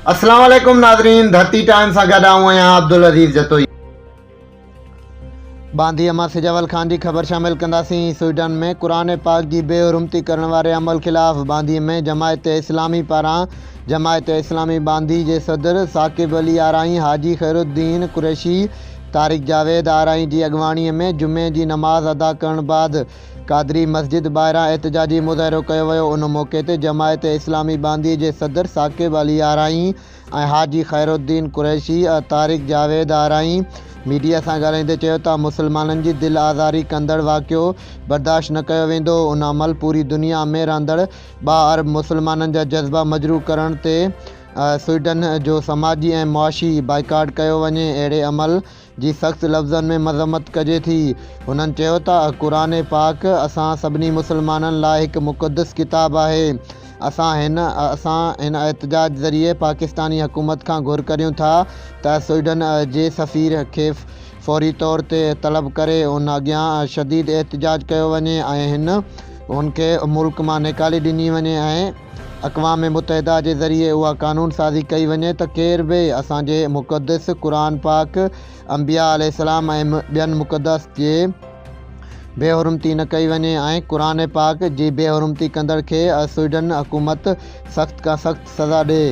अस्सलाम वालेकुम नाज़रीन, धरती टाइम सां गॾु आऊं आहियां अब्दुल अज़ीज़ जतोई। बांदीअ मां सिजवल ख़ान जी ख़बर शामिल कंदासीं। स्वीडन में क़ुरान पाक की बेहुरमती करण वारे अमल ख़िलाफ़ बांदीअ में जमायत इस्लामी पारां जमायत इस्लामी बांदी जे सदर साकिब अली आराई, हाजी खैरुद्दीन कुरैशी, तारिक जावेद आराई जी अॻवाणीअ में जुमे जी नमाज़ अदा करण बाद कादरी मस्जिद ॿाहिरां एहतजाजी मुज़ाहिरो कयो वियो। उन मौक़े ते जमायत इस्लामी बांदी जे सदर साकिब अली आराई ऐं हाजी खैरुद्दीन कुरैशी तारिक जावेद आराई मीडिया सां ॻाल्हाईंदे चयो त मुसलमाननि जी दिलि आज़ारी कंदड़ वाक़ियो बर्दाश्त न कयो वेंदो। उन अमल पूरी दुनिया में रहंदड़ 2 अरब मुसलमाननि जा जज़्बा मजरूह करण ते स्वीडन जो समाजी ऐं मुआशी बाइकाट कयो वञे। अहिड़े अमल जी सख़्त लफ़्ज़नि में मज़म्मत कजे थी। हुननि चयो त क़ुरान पाक असां सभिनी मुसलमाननि लाइ हिकु मुक़दस किताबु आहे। असां हिन एहतजाज ज़रिए पाकिस्तानी हुकूमत खां घुर करियूं था त स्वीडन जे सफ़ीर खे फ़ौरी तौर ते तलब करे उन अॻियां शदीद एहतजाज कयो वञे ऐं हुनखे मुल्क मां निकाले ॾिनी वञे ऐं अक़वाम मुतहिदा जे ज़रिए उहा कानून साज़ी कई वञे त केर बि असांजे मुक़दस क़ुरान पाक अंबिया अलैहिस्सलाम ऐं ॿियनि मुक़दस जे बेहुरमती न कई वञे ऐं क़ुरान पाक जी बेहुरमती कंदड़ खे स्वीडन हुकूमत सख़्त खां सख़्त सज़ा ॾिए।